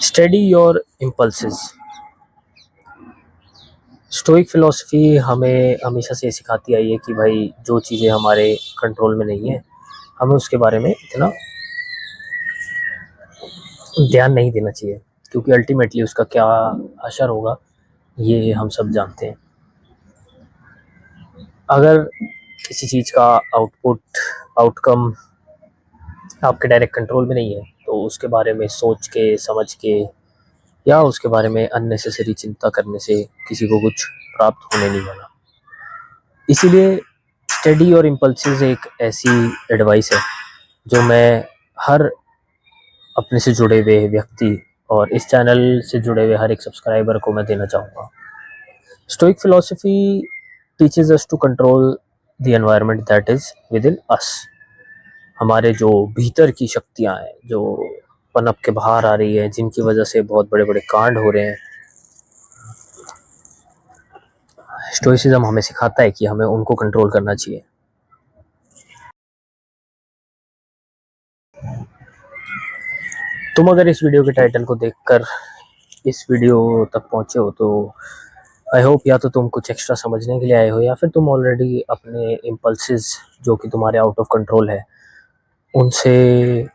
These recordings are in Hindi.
Study your impulses. Stoic philosophy हमें हमेशा से सिखाती आई है कि भाई जो चीज़ें हमारे कंट्रोल में नहीं है हमें उसके बारे में इतना ध्यान नहीं देना चाहिए, क्योंकि अल्टीमेटली उसका क्या असर होगा ये हम सब जानते हैं। अगर किसी चीज़ का आउटकम आपके डायरेक्ट कंट्रोल में नहीं है तो उसके बारे में सोच के समझ के या उसके बारे में अननेसेसरी चिंता करने से किसी को कुछ प्राप्त होने नहीं वाला। इसीलिए स्टडी और इम्पल्सिव एक ऐसी एडवाइस है जो मैं हर अपने से जुड़े हुए व्यक्ति और इस चैनल से जुड़े हुए हर एक सब्सक्राइबर को मैं देना चाहूँगा। Stoic philosophy teaches us to control the environment that is within us. हमारे जो भीतर की शक्तियाँ हैं जो पनप के बाहर आ रही है, जिनकी वजह से बहुत बड़े बड़े कांड हो रहे हैं, स्टोइसिज्म हमें सिखाता है कि हमें उनको कंट्रोल करना चाहिए। तुम अगर इस वीडियो के टाइटल को देखकर इस वीडियो तक पहुंचे हो तो आई होप या तो तुम कुछ एक्स्ट्रा समझने के लिए आए हो या फिर तुम ऑलरेडी अपने इम्पल्सेस जो कि तुम्हारे आउट ऑफ कंट्रोल है उनसे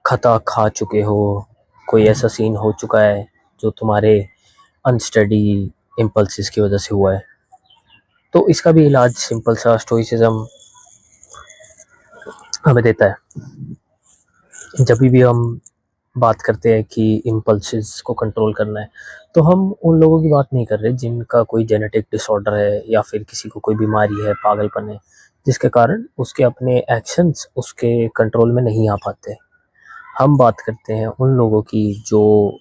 खता खा चुके हो। कोई ऐसा सीन हो चुका है जो तुम्हारे अनस्टडी इम्पल्सेस की वजह से हुआ है। तो इसका भी इलाज सिंपल सा स्टोइसिज्म हमें देता है। जब भी हम बात करते हैं कि इम्पल्सेस को कंट्रोल करना है तो हम उन लोगों की बात नहीं कर रहे जिनका कोई जेनेटिक डिसऑर्डर है या फिर किसी को कोई बीमारी है, पागलपन है, जिसके कारण उसके अपने एक्शंस उसके कंट्रोल में नहीं आ पाते। हम बात करते हैं उन लोगों की जो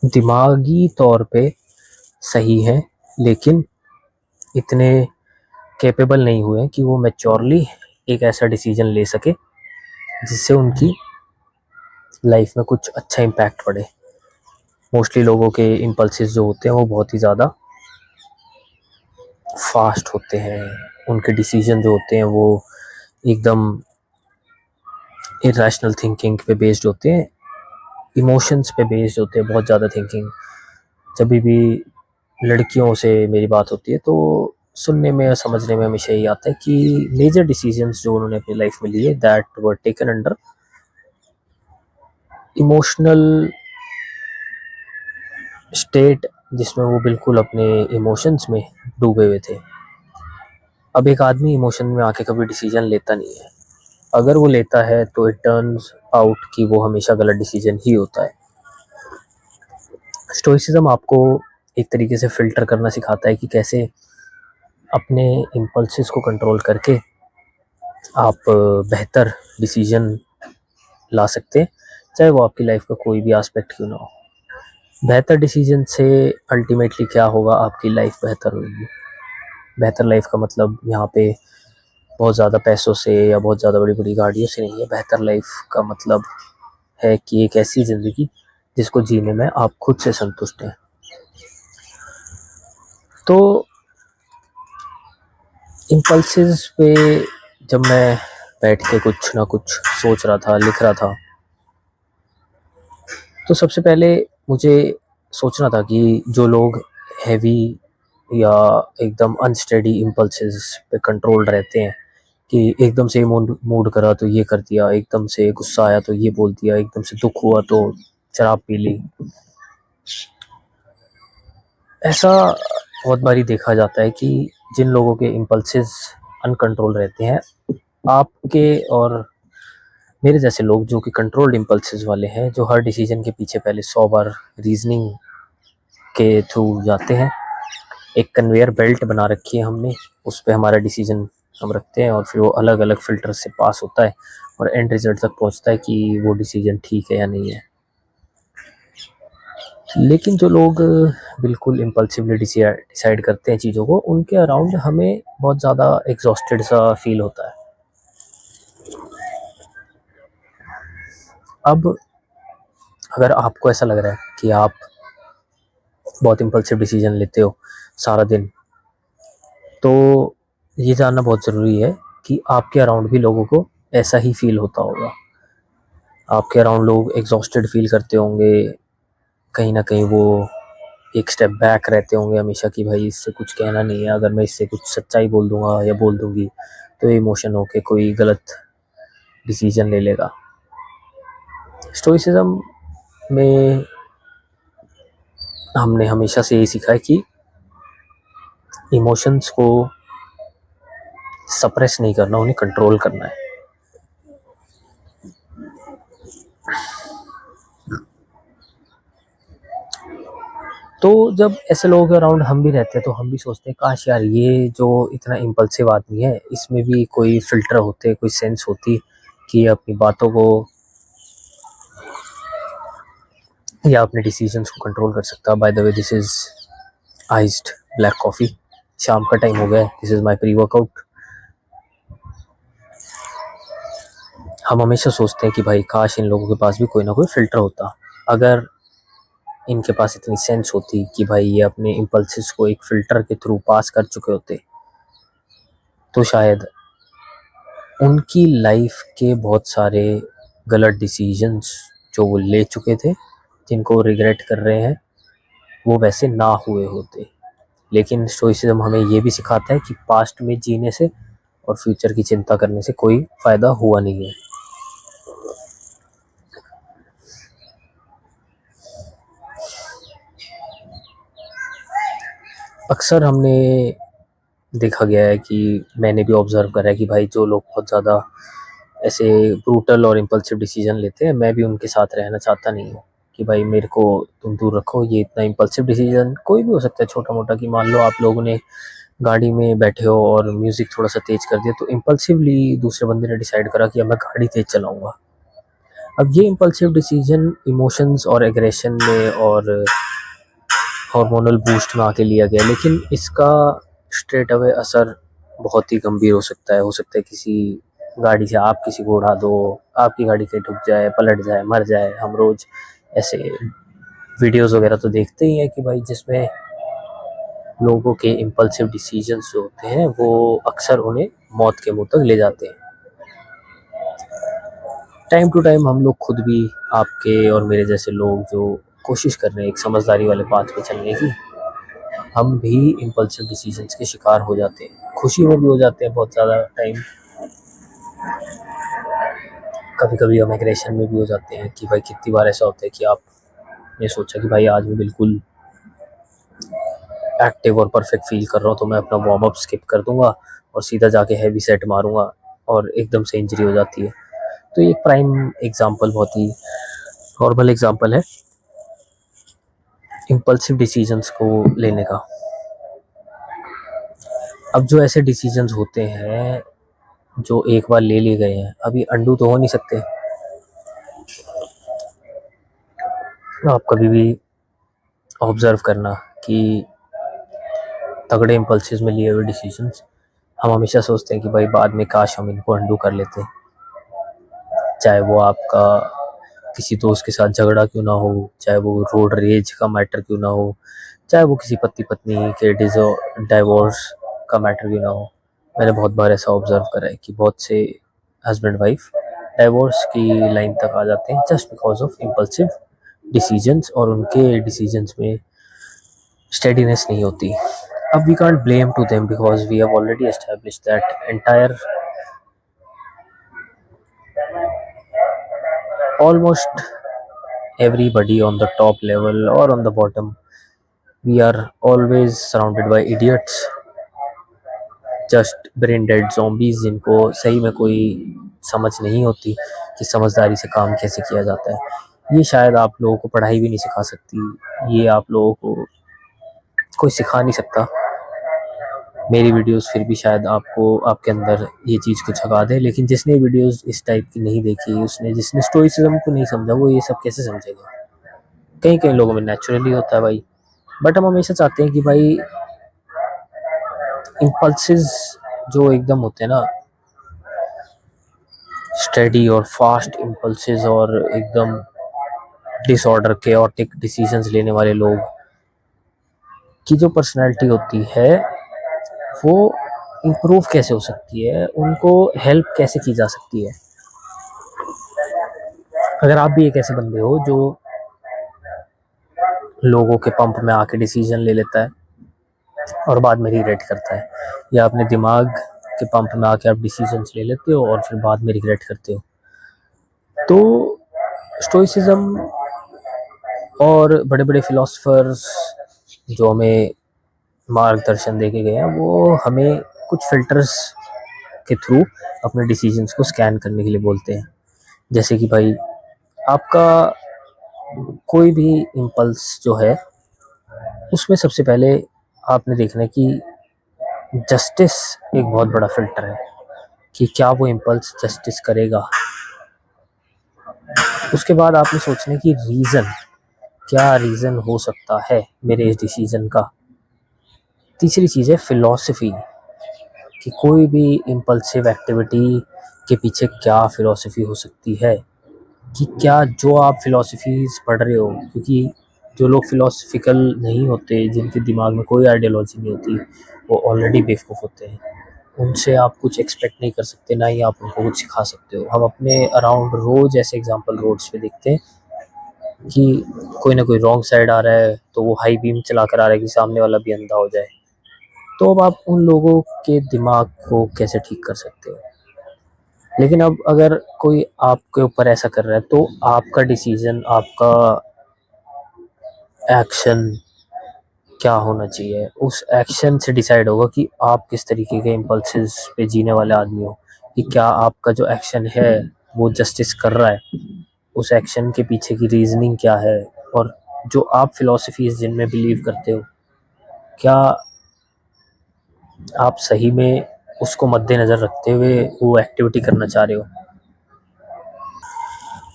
दिमागी तौर पे सही है लेकिन इतने कैपेबल नहीं हुए कि वो मैच्योरली एक ऐसा डिसीजन ले सके जिससे उनकी लाइफ में कुछ अच्छा इम्पैक्ट पड़े। मोस्टली लोगों के इम्पल्सेस जो होते हैं वो बहुत ही ज़्यादा फास्ट होते हैं, उनके डिसीजन जो होते हैं वो एकदम इरेशनल थिंकिंग पे बेस्ड होते हैं, इमोशंस पे बेस्ड होते हैं, बहुत ज़्यादा थिंकिंग। जब भी लड़कियों से मेरी बात होती है तो सुनने में और समझने में हमेशा यही आता है कि मेजर डिसीजंस जो उन्होंने अपनी लाइफ में लिए that were taken under emotional state, जिसमें वो बिल्कुल अपने इमोशंस में डूबे हुए थे। अब एक आदमी इमोशन में आके कभी डिसीजन लेता नहीं है, अगर वो लेता है तो इट टर्न्स आउट कि वो हमेशा गलत डिसीजन ही होता है। स्टोइसिज्म आपको एक तरीके से फिल्टर करना सिखाता है कि कैसे अपने इम्पल्सेस को कंट्रोल करके आप बेहतर डिसीजन ला सकते हैं, चाहे वो आपकी लाइफ का कोई भी एस्पेक्ट क्यों ना हो। बेहतर डिसीजन से अल्टीमेटली क्या होगा, आपकी लाइफ बेहतर होगी। बेहतर लाइफ का मतलब यहाँ पे बहुत ज़्यादा पैसों से या बहुत ज़्यादा बड़ी बड़ी गाड़ियों से नहीं है। बेहतर लाइफ का मतलब है कि एक ऐसी ज़िंदगी जिसको जीने में आप खुद से संतुष्ट हैं। तो इम्पल्सेस पे जब मैं बैठ के कुछ ना कुछ सोच रहा था, लिख रहा था, तो सबसे पहले मुझे सोचना था कि जो लोग हैवी या एकदम अनस्टेडी इम्पल्सेस पे कंट्रोल रहते हैं कि एकदम से मूड करा तो ये कर दिया, एकदम से गुस्सा आया तो ये बोल दिया, एकदम से दुख हुआ तो शराब पी ली, ऐसा बहुत बारी देखा जाता है कि जिन लोगों के इम्पल्सेस अनकंट्रोल रहते हैं, आपके और मेरे जैसे लोग जो कि कंट्रोल्ड इम्पल्सेस वाले हैं, जो हर डिसीजन के पीछे पहले 100 बार रीजनिंग के थ्रू जाते हैं, एक कन्वेयर बेल्ट बना रखी है हमने, उस पर हमारा डिसीजन हम रखते हैं और फिर वो अलग अलग फिल्टर से पास होता है और एंड रिजल्ट तक पहुंचता है कि वो डिसीजन ठीक है या नहीं है। लेकिन जो लोग बिल्कुल इम्पल्सिवली डिसाइड करते हैं चीज़ों को, उनके अराउंड हमें बहुत ज़्यादा एग्जॉस्टेड सा फील होता है। अब अगर आपको ऐसा लग रहा है कि आप बहुत इम्पल्सिव डिसीजन लेते हो सारा दिन, तो ये जानना बहुत ज़रूरी है कि आपके अराउंड भी लोगों को ऐसा ही फील होता होगा। आपके अराउंड लोग एग्जॉस्टेड फील करते होंगे, कहीं ना कहीं वो एक स्टेप बैक रहते होंगे हमेशा कि भाई इससे कुछ कहना नहीं है, अगर मैं इससे कुछ सच्चाई बोल दूंगा या बोल दूंगी तो इमोशन होके कोई गलत डिसीजन ले लेगा। स्टोइसिज्म में हमने हमेशा से यही सीखा है कि इमोशंस को सप्रेस नहीं करना, उन्हें कंट्रोल करना है। तो जब ऐसे लोगों के अराउंड हम भी रहते हैं तो हम भी सोचते हैं काश यार ये जो इतना इम्पल्सिव आदमी है इसमें भी कोई फिल्टर होते, कोई सेंस होती कि ये अपनी बातों को या अपने डिसीजंस को कंट्रोल कर सकता। By the way, this is iced black coffee, शाम का टाइम हो गया है, this is my pre workout. हम हमेशा सोचते हैं कि भाई काश इन लोगों के पास भी कोई ना कोई फिल्टर होता, अगर इनके पास इतनी सेंस होती कि भाई ये अपने इम्पल्सिस को एक फिल्टर के थ्रू पास कर चुके होते तो शायद उनकी लाइफ के बहुत सारे गलत डिसीजंस जो वो ले चुके थे, जिनको रिग्रेट कर रहे हैं, वो वैसे ना हुए होते। लेकिन स्टोइसिज्म हमें ये भी सिखाता है कि पास्ट में जीने से और फ्यूचर की चिंता करने से कोई फ़ायदा हुआ नहीं है। अक्सर हमने देखा गया है कि मैंने भी ऑब्ज़र्व करा है कि भाई जो लोग बहुत ज़्यादा ऐसे ब्रूटल और इम्पल्सिव डिसीजन लेते हैं, मैं भी उनके साथ रहना चाहता नहीं हूँ कि भाई मेरे को तुम दूर रखो। ये इतना इम्पल्सिव डिसीजन कोई भी हो सकता है, छोटा मोटा, कि मान लो आप लोगों ने गाड़ी में बैठे हो और म्यूज़िक थोड़ा सा तेज़ कर दिया तो इम्पल्सिवली दूसरे बंदे ने डिसाइड करा कि अब मैं गाड़ी तेज़ चलाऊँगा। अब ये इम्पल्सिव डिसीजन इमोशंस और एग्रेशन में और हार्मोनल बूस्ट में आके लिया गया, लेकिन इसका स्ट्रेट अवे असर बहुत ही गंभीर हो सकता है किसी गाड़ी से आप किसी को उड़ा दो, आपकी गाड़ी कहीं ठुक जाए, पलट जाए, मर जाए। हम रोज ऐसे वीडियोस वगैरह तो देखते ही हैं कि भाई जिसमें लोगों के इम्पल्सिव डिसीजंस जो होते हैं वो अक्सर उन्हें मौत के मुंह तक ले जाते हैं। टाइम टू टाइम हम लोग खुद भी, आपके और मेरे जैसे लोग जो कोशिश कर रहे हैं एक समझदारी वाले पाथ पे चलने की, हम भी इम्पल्सिव डिसीजंस के शिकार हो जाते हैं। खुशी में भी हो जाते हैं बहुत ज़्यादा टाइम, कभी कभी हम एग्रेशन में भी हो जाते हैं कि भाई कितनी बार ऐसा होता है कि आपने सोचा कि भाई आज मैं बिल्कुल एक्टिव और परफेक्ट फील कर रहा हूँ तो मैं अपना वार्म अप स्किप कर दूंगा और सीधा जाके हैवी सेट मारूंगा और एकदम से इंजरी हो जाती है। तो ये प्राइम एग्जांपल, बहुत ही नॉर्मल एग्जांपल है इम्पल्सिव डिसीजंस को लेने का। अब जो ऐसे डिसीजंस होते हैं जो एक बार ले लिए गए हैं, अभी अंडू तो हो नहीं सकते। आप कभी भी ऑब्जर्व करना कि तगड़े इम्पल्सिव में लिए हुए डिसीजंस हम हमेशा सोचते हैं कि भाई बाद में काश हम इनको अंडू कर लेते, चाहे वो आपका किसी दोस्त के साथ झगड़ा क्यों ना हो, चाहे वो रोड रेज का मैटर क्यों ना हो, चाहे वो किसी पति पत्नी के डाइवोर्स का मैटर क्यों ना हो। मैंने बहुत बार ऐसा ऑब्जर्व करा है कि बहुत से हस्बैंड वाइफ डाइवोर्स की लाइन तक आ जाते हैं just because of impulsive decisions, और उनके डिसीजंस में स्टेडीनेस नहीं होती। अब we can't blame to them because we have already established that entire almost everybody on the top level or on the bottom, we are always surrounded by idiots, just brain dead zombies जिनको सही में कोई समझ नहीं होती कि समझदारी से काम कैसे किया जाता है। ये शायद आप लोगों को पढ़ाई भी नहीं सिखा सकती, ये आप लोगों को कोई सिखा नहीं सकता। मेरी वीडियोस फिर भी शायद आपको, आपके अंदर ये चीज़ को जगा दे, लेकिन जिसने वीडियोस इस टाइप की नहीं देखी, जिसने स्टोइसिज्म को नहीं समझा, वो ये सब कैसे समझेगा। कई कई लोगों में नेचुरली होता है भाई, बट हम हमेशा चाहते हैं कि भाई इम्पल्सिस जो एकदम होते हैं ना, स्टेडी और फास्ट इम्पल्सिस और एकदम डिसऑर्डर केओटिक डिसीजंस लेने वाले लोग की जो पर्सनालिटी होती है वो इम्प्रूव कैसे हो सकती है, उनको हेल्प कैसे की जा सकती है। अगर आप भी एक ऐसे बंदे हो जो लोगों के पंप में आके डिसीजन ले लेता है और बाद में रिग्रेट करता है, या अपने दिमाग के पंप में आके आप डिसीजंस ले लेते हो और फिर बाद में रिग्रेट करते हो, तो स्टोइसिज्म और बड़े बड़े फिलोसफर्स जो हमें मार्गदर्शन देके गए हैं, वो हमें कुछ फिल्टर्स के थ्रू अपने डिसीजंस को स्कैन करने के लिए बोलते हैं। जैसे कि भाई, आपका कोई भी इम्पल्स जो है, उसमें सबसे पहले आपने देखना है कि जस्टिस एक बहुत बड़ा फिल्टर है कि क्या वो इम्पल्स जस्टिस करेगा। उसके बाद आपने सोचना है कि रीज़न, क्या रीज़न हो सकता है मेरे इस डिसीजन का। तीसरी चीज़ है फिलॉसफी, कि कोई भी इम्पल्सिव एक्टिविटी के पीछे क्या फ़िलॉसफी हो सकती है, कि क्या जो आप फ़िलॉसफीज़ पढ़ रहे हो, क्योंकि जो लोग फ़िलॉसफिकल नहीं होते, जिनके दिमाग में कोई आइडियोलॉजी नहीं होती, वो ऑलरेडी बेवकूफ़ होते हैं। उनसे आप कुछ एक्सपेक्ट नहीं कर सकते, ना ही आप उनको कुछ सिखा सकते हो। हम अपने अराउंड रोज़ ऐसे एग्जांपल रोड्स पे देखते हैं कि कोई ना कोई रॉन्ग साइड आ रहा है तो वो हाई बीम चला कर आ रहा है कि सामने वाला भी अंधा हो जाए। तो अब आप उन लोगों के दिमाग को कैसे ठीक कर सकते हो। लेकिन अब अगर कोई आपके ऊपर ऐसा कर रहा है, तो आपका डिसीजन, आपका एक्शन क्या होना चाहिए, उस एक्शन से डिसाइड होगा कि आप किस तरीके के इम्पल्सेस पे जीने वाले आदमी हो। कि क्या आपका जो एक्शन है वो जस्टिस कर रहा है, उस एक्शन के पीछे की रीजनिंग क्या है, और जो आप फिलॉसफीज जिनमें बिलीव करते हो, क्या आप सही में उसको मद्देनजर रखते हुए वो एक्टिविटी करना चाह रहे हो।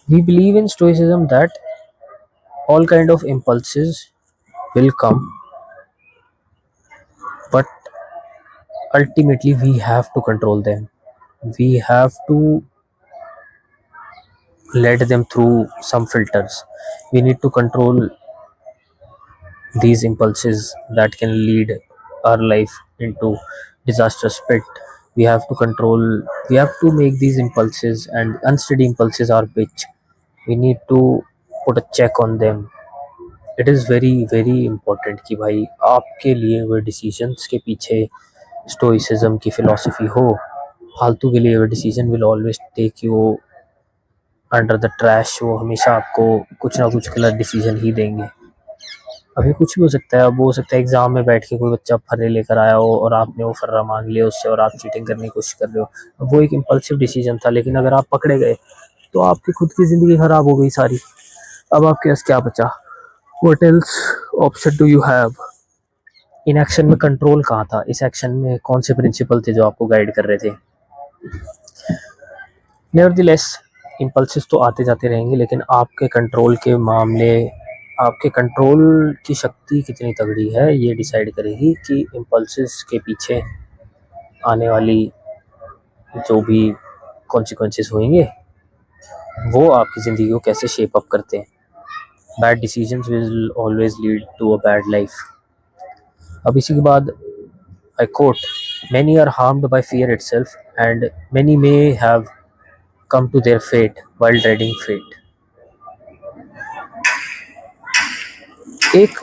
We believe in stoicism that all kind of impulses will come, but ultimately we have to control them. We have to let them through some filters. We need to control these impulses that can lead our life into disastrous pit. We have to control, we have to make these impulses, and unsteady impulses are bitch. We need to put a check on them. It is very very important कि भाई आपके लिए हुए डिसीजंस के पीछे स्टोइसिज्म की फ़िलॉसफी हो। फालतू के लिए वो decision will always take you under the trash. वो हमेशा आपको कुछ ना कुछ गलत डिसीजन ही देंगे। अभी कुछ भी हो सकता है। अब वो हो सकता है एग्ज़ाम में बैठ के कोई बच्चा फर्रे लेकर आया हो और आपने वो फर्रा मांग लिया उससे और आप चीटिंग करने की कोशिश कर रहे हो। अब वो एक इम्पल्सिव डिसीजन था, लेकिन अगर आप पकड़े गए तो आपकी खुद की ज़िंदगी ख़राब हो गई सारी। अब आपके पास क्या बचा? What else option do you have? In action में कंट्रोल कहाँ था? इस एक्शन में कौन से प्रिंसिपल थे जो आपको गाइड कर रहे थे? नेवरदलेस इम्पल्सेस तो आते जाते रहेंगे, लेकिन आपके कंट्रोल के मामले, आपके कंट्रोल की शक्ति कितनी तगड़ी है, ये डिसाइड करेगी कि इम्पल्सेस के पीछे आने वाली जो भी कॉन्सिक्वेंसेस होंगे वो आपकी ज़िंदगी को कैसे शेप अप करते हैं। Bad decisions will always lead to a bad life. अब इसी के बाद I quote, many are harmed by fear itself, and many may have come to their fate while dreading fate. एक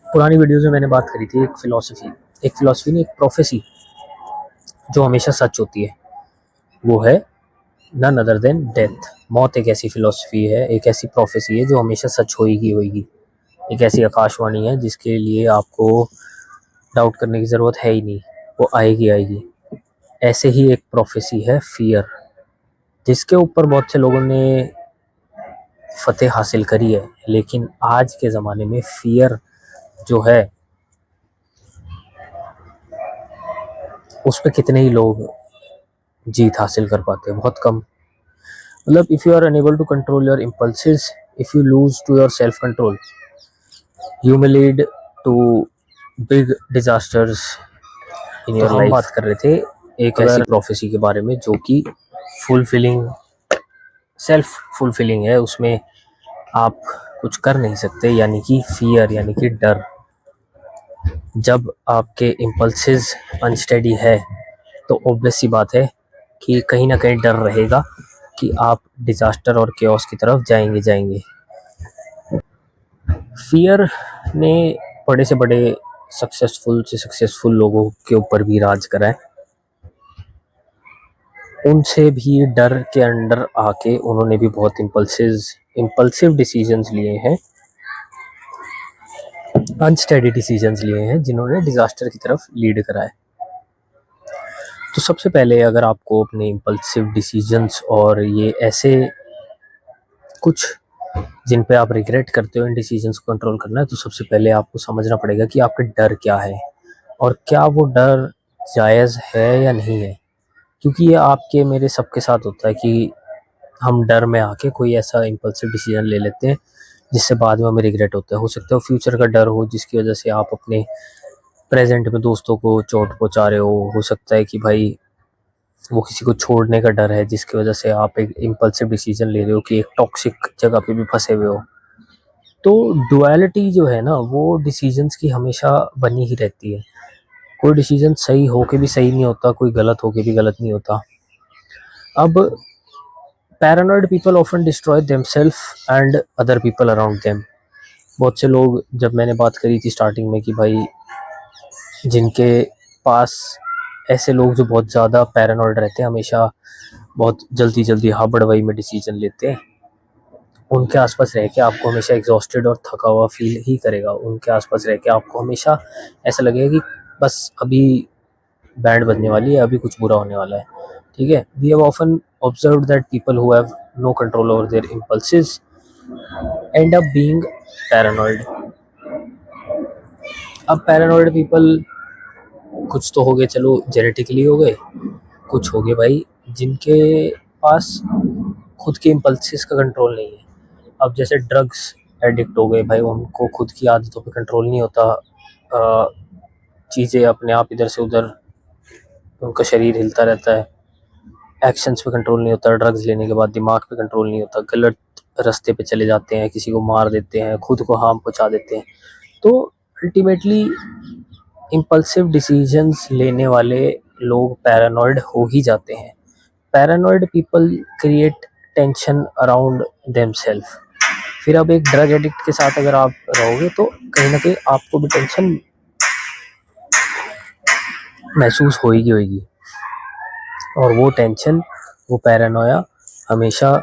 पुरानी वीडियोज़ में मैंने बात करी थी एक फ़िलॉसफी नहीं, एक प्रोफेसी जो हमेशा सच होती है, वो है नन अदर देन डेथ। मौत एक ऐसी फ़िलॉसफी है, एक ऐसी प्रोफेसी है जो हमेशा सच होएगी। एक ऐसी आकाशवाणी है जिसके लिए आपको डाउट करने की ज़रूरत है ही नहीं, वो आएगी। ऐसे ही एक प्रोफेसी है फियर, जिसके ऊपर बहुत से लोगों ने फतेह हासिल करी है, लेकिन आज के ज़माने में फियर जो है उस पे कितने ही लोग जीत हासिल कर पाते हैं, बहुत कम। मतलब if you are unable to control your impulses, if you lose to your self control, you may lead to big disasters in your life. बात कर रहे थे एक ऐसी प्रोफेसी के बारे में जो कि फुलफिलिंग, सेल्फ फुलफिलिंग है, उसमें आप कुछ कर नहीं सकते, यानी कि फियर, यानी कि डर। जब आपके इम्पल्सेस अनस्टेडी है तो ऑब्वियस सी बात है कि कहीं ना कहीं डर रहेगा कि आप डिज़ास्टर और केओस की तरफ जाएंगे। फियर ने बड़े से बड़े सक्सेसफुल लोगों के ऊपर भी राज करा है। उनसे भी डर के अंडर आके उन्होंने भी बहुत इम्पल्सिव डिसीजंस लिए हैं, अनस्टेडी डिसीजंस लिए हैं, जिन्होंने डिज़ास्टर की तरफ लीड करा है। तो सबसे पहले अगर आपको अपने इम्पल्सिव डिसीजंस और ये ऐसे कुछ जिन पे आप रिग्रेट करते हो इन डिसीजंस को कंट्रोल करना है, तो सबसे पहले आपको समझना पड़ेगा कि आपके डर क्या है और क्या वो डर जायज़ है या नहीं है। क्योंकि ये आपके मेरे सबके साथ होता है कि हम डर में आके कोई ऐसा इम्पल्सिव डिसीजन ले लेते हैं जिससे बाद में हमें रिग्रेट होता है। हो सकता है फ्यूचर का डर हो जिसकी वजह से आप अपने प्रेजेंट में दोस्तों को चोट पहुंचा रहे हो सकता है कि भाई वो किसी को छोड़ने का डर है जिसकी वजह से आप एक इम्पल्सिव डिसीजन ले रहे हो कि एक टॉक्सिक जगह पे भी फंसे हुए हो। तो डुअलिटी जो है ना वो डिसीजंस की हमेशा बनी ही रहती है। कोई डिसीजन सही होके भी सही नहीं होता, कोई गलत होके भी गलत नहीं होता। अब paranoid people often destroy themselves and other people around them. बहुत से लोग, जब मैंने बात करी थी स्टार्टिंग में कि भाई जिनके पास ऐसे लोग जो बहुत ज़्यादा पैरानॉइड रहते हैं, हमेशा बहुत जल्दी जल्दी हाबड़वई में डिसीजन लेते हैं, उनके आसपास रह के आपको हमेशा एग्जॉस्टेड और थका हुआ फील ही करेगा। उनके आसपास रह के आपको हमेशा ऐसा लगेगा कि बस अभी बैंड बजने वाली है, अभी कुछ बुरा होने वाला है। ठीक है, we have often observed that people who have no control over their impulses end up being paranoid. अब पैरानॉइड पीपल कुछ तो हो गए, चलो जेनेटिकली हो गए, कुछ हो गए भाई जिनके पास खुद के इम्पल्सेस का कंट्रोल नहीं है। अब जैसे ड्रग्स एडिक्ट हो गए भाई, उनको खुद की आदतों पे कंट्रोल नहीं होता, चीज़ें अपने आप इधर से उधर, उनका शरीर हिलता रहता है, एक्शंस पे कंट्रोल नहीं होता, ड्रग्स लेने के बाद दिमाग पे कंट्रोल नहीं होता, गलत रास्ते पे चले जाते हैं, किसी को मार देते हैं, खुद को हार्म पहुंचा देते हैं। तो अल्टीमेटली इम्पल्सिव डिसीजंस लेने वाले लोग पैरानॉइड हो ही जाते हैं। Paranoid people create tension around themselves. फिर अब एक ड्रग एडिक्ट के साथ अगर आप रहोगे तो कहीं ना कहीं आपको भी टेंशन महसूस होगी और वो टेंशन, वो पैरानोया हमेशा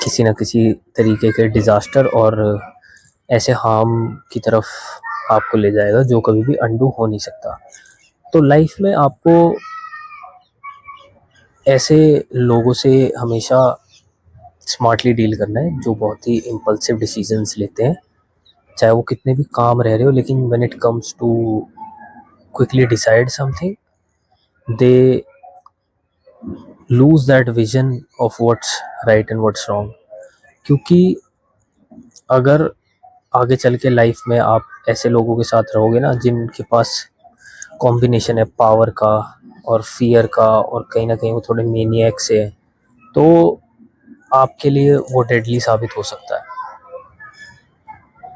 किसी न किसी तरीके के डिज़ास्टर और ऐसे हार्म की तरफ आपको ले जाएगा जो कभी भी अंडू हो नहीं सकता। तो लाइफ में आपको ऐसे लोगों से हमेशा स्मार्टली डील करना है जो बहुत ही इम्पल्सिव डिसीजंस लेते हैं, चाहे वो कितने भी काम रह रहे हो, लेकिन when it comes to quickly decide something they lose that vision of what's right and what's wrong. क्योंकि अगर आगे चल के लाइफ में आप ऐसे लोगों के साथ रहोगे ना जिनके पास कॉम्बिनेशन है पावर का और फियर का, और कहीं ना कहीं वो थोड़े मेनियक से है, तो आपके लिए वो डेडली साबित हो सकता है।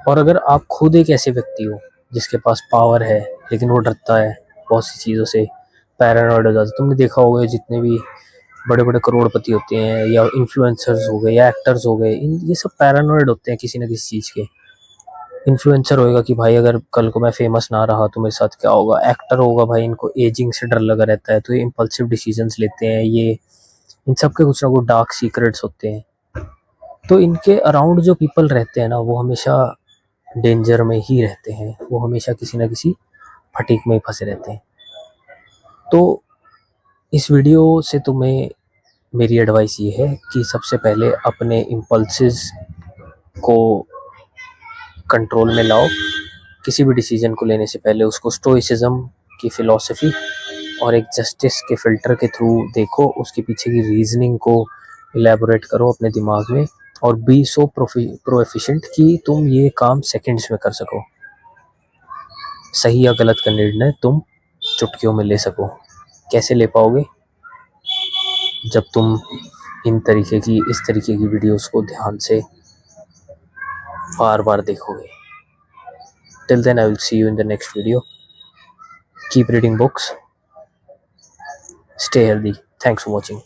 और अगर आप खुद एक ऐसे व्यक्ति हो जिसके पास पावर है लेकिन वो डरता है बहुत सी चीज़ों से, पैरानॉइड हो जाता है। तुमने देखा होगा जितने भी बड़े बड़े करोड़पति होते हैं या इन्फ्लुएंसर्स हो गए या एक्टर्स हो गए, इन ये सब पैरानॉइड होते हैं किसी न किसी चीज़ के। इन्फ्लुएंसर होएगा कि भाई अगर कल को मैं फेमस ना रहा तो मेरे साथ क्या होगा। एक्टर होगा भाई, इनको एजिंग से डर लगा रहता है तो ये इम्पल्सिव डिसीजंस लेते हैं। ये इन सब के कुछ ना कुछ डार्क सीक्रेट्स होते हैं। तो इनके अराउंड जो पीपल रहते हैं ना वो हमेशा डेंजर में ही रहते हैं, वो हमेशा किसी न किसी फटीक में ही फंसे रहते हैं। तो इस वीडियो से तुम्हें मेरी एडवाइस ये है कि सबसे पहले अपने इम्पल्सेस को कंट्रोल में लाओ। किसी भी डिसीजन को लेने से पहले उसको स्टोइसिज्म की फ़िलॉसफी और एक जस्टिस के फ़िल्टर के थ्रू देखो, उसके पीछे की रीजनिंग को इलेबोरेट करो अपने दिमाग में, और बी सो प्रो एफिशिएंट कि तुम ये काम सेकंड्स में कर सको। सही या गलत का निर्णय तुम चुटकियों में ले सको। कैसे ले पाओगे? जब तुम इस तरीके की वीडियोस को ध्यान से बार बार देखोगे। till then, I will see you in the next video. Keep reading books, stay healthy. Thanks for watching.